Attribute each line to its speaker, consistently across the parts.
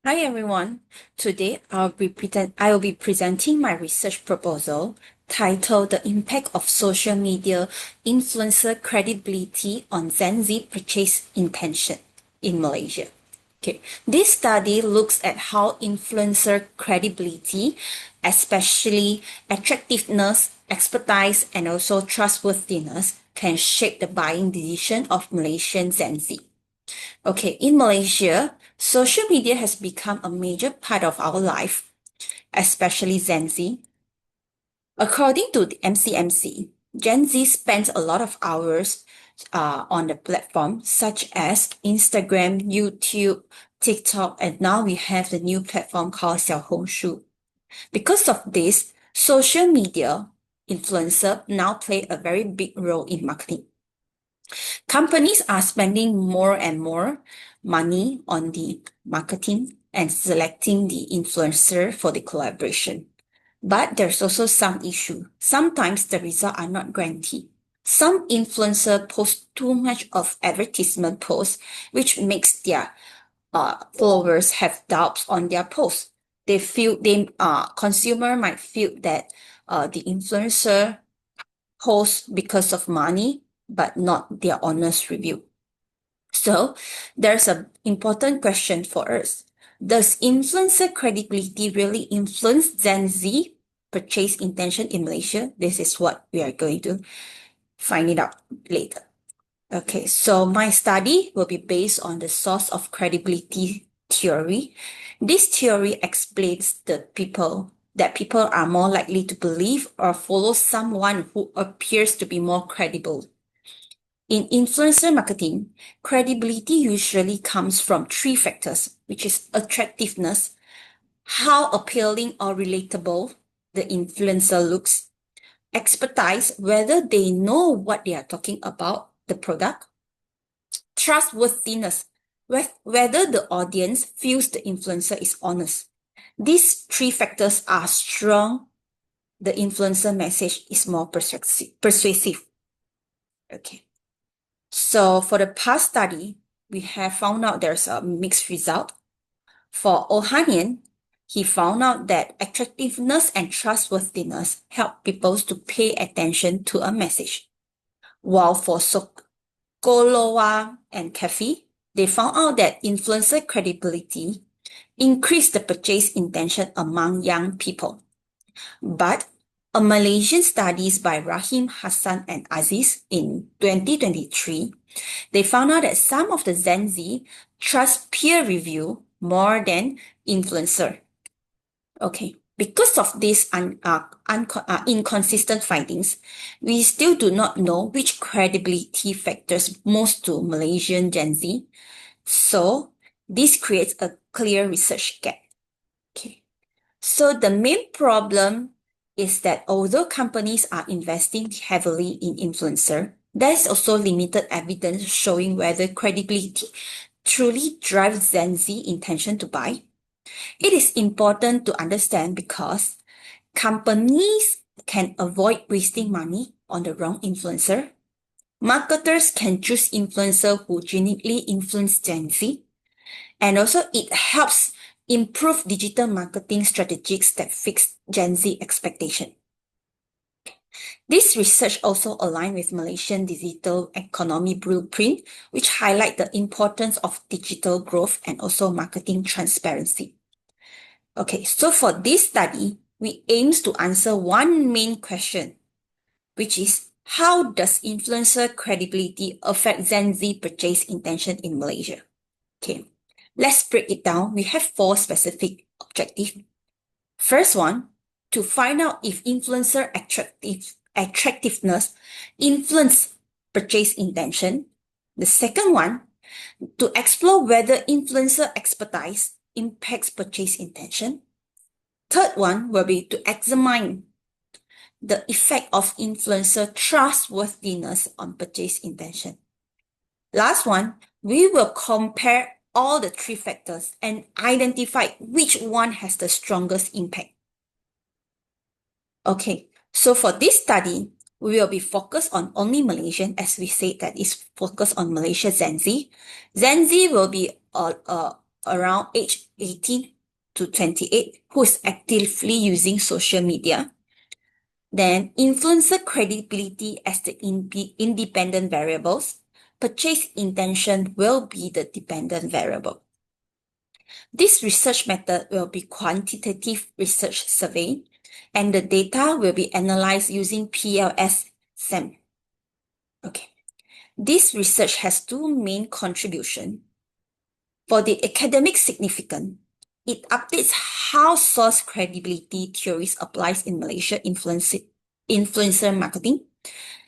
Speaker 1: Hi everyone. Today I will be presenting my research proposal titled The Impact of Social Media Influencer Credibility on Gen Z Purchase Intention in Malaysia. Okay. This study looks at how influencer credibility, especially attractiveness, expertise, and also trustworthiness, can shape the buying decision of Malaysian Gen Z. Okay, in Malaysia, social media has become a major part of our life, especially Gen Z. According to the MCMC, Gen Z spends a lot of hours on the platform, such as Instagram, YouTube, TikTok, and now we have the new platform called Xiaohongshu. Because of this, social media influencer now play a very big role in marketing. Companies are spending more and more money on the marketing and selecting the influencer for the collaboration. But there's also some issue. Sometimes the results are not guaranteed. Some influencer post too much of advertisement posts, which makes their followers have doubts on their posts. Consumer might feel that the influencer posts because of money, but not their honest review. So there's an important question for us. Does influencer credibility really influence Gen Z purchase intention in Malaysia? This is what we are going to find it out later. Okay, so my study will be based on the source of credibility theory. This theory explains that people are more likely to believe or follow someone who appears to be more credible. In influencer marketing, credibility usually comes from three factors, which is attractiveness, how appealing or relatable the influencer looks, expertise, whether they know what they are talking about, the product, trustworthiness, whether the audience feels the influencer is honest. These three factors are strong. The influencer message is more persuasive. Okay. So for the past study, we have found out there's a mixed result. For Ohanian, he found out that attractiveness and trustworthiness help people to pay attention to a message. While for Sokoloa and Kefi, they found out that influencer credibility increased the purchase intention among young people. But a Malaysian studies by Rahim Hassan and Aziz in 2023, they found out that some of the Gen Z trust peer review more than influencer. Okay, because of these inconsistent findings, we still do not know which credibility factors most to Malaysian Gen Z. So this creates a clear research gap. Okay, so the main problem is that although companies are investing heavily in influencer, there is also limited evidence showing whether credibility truly drives Gen Z intention to buy. It is important to understand because companies can avoid wasting money on the wrong influencer. Marketers can choose influencer who genuinely influence Gen Z. And also it helps improve digital marketing strategies that fix Gen Z expectation. This research also aligns with Malaysian digital economy blueprint, which highlight the importance of digital growth and also marketing transparency. Okay, so for this study, we aims to answer one main question, which is how does influencer credibility affect Gen Z purchase intention in Malaysia? Okay, let's break it down. We have four specific objectives. First one, to find out if influencer attractiveness influence purchase intention. The second one, to explore whether influencer expertise impacts purchase intention. Third one will be to examine the effect of influencer trustworthiness on purchase intention. Last one, we will compare all the three factors and identify which one has the strongest impact. Okay, so for this study, we will be focused on only Malaysian, as we said that is focused on Malaysia Gen Z. Gen Z will be around age 18 to 28 who is actively using social media. Then influencer credibility as the independent variables. Purchase intention will be the dependent variable. This research method will be quantitative research survey, and the data will be analyzed using PLS SEM. Okay. This research has two main contributions. For the academic significance, it updates how source credibility theories applies in Malaysia influencer marketing.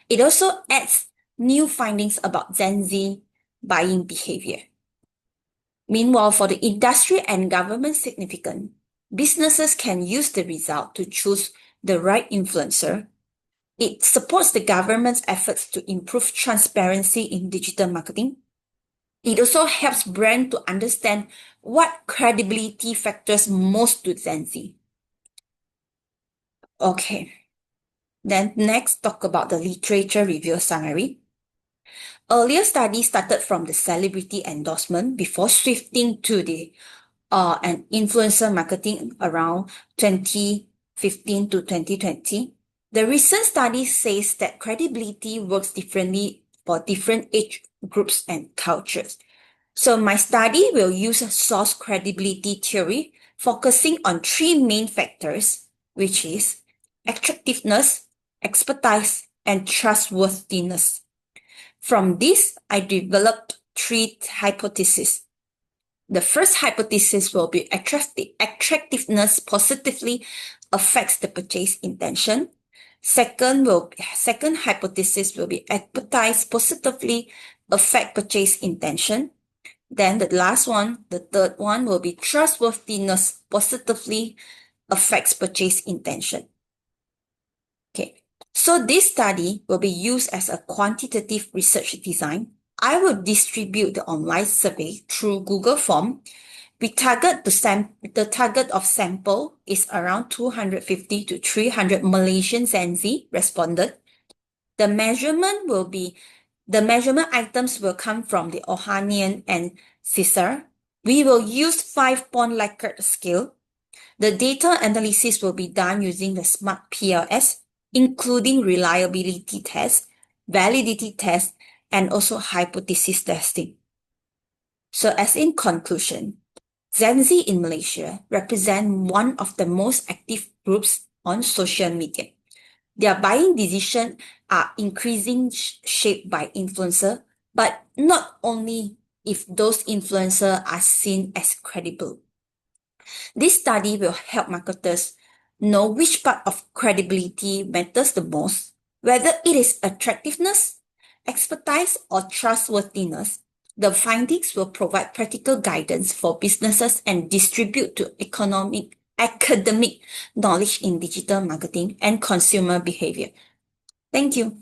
Speaker 1: It also adds new findings about Gen Z buying behavior. Meanwhile, for the industry and government significance, businesses can use the result to choose the right influencer. It supports the government's efforts to improve transparency in digital marketing. It also helps brands to understand what credibility factors most to Gen Z. Okay. Then next, talk about the literature review summary. Earlier studies started from the celebrity endorsement before shifting to the and influencer marketing around 2015 to 2020. The recent study says that credibility works differently for different age groups and cultures. So my study will use source credibility theory, focusing on three main factors, which is attractiveness, expertise, and trustworthiness. From this, I developed three hypotheses. The first hypothesis will be attractiveness positively affects the purchase intention. Second hypothesis will be expertise positively affect purchase intention. Then the third one will be trustworthiness positively affects purchase intention. Okay, so this study will be used as a quantitative research design. I will distribute the online survey through Google Form. The target of sample is around 250 to 300 Malaysian Gen Z responded. The measurement items will come from the Ohanian and CISAR. We will use 5-point Likert scale. The data analysis will be done using the SMART PLS, including reliability tests, validity tests, and also hypothesis testing. So as in conclusion, Gen Z in Malaysia represent one of the most active groups on social media. Their buying decisions are increasingly shaped by influencer, but not only if those influencers are seen as credible. This study will help marketers know which part of credibility matters the most, whether it is attractiveness, expertise, or trustworthiness. The findings will provide practical guidance for businesses and distribute to academic knowledge in digital marketing and consumer behavior. Thank you.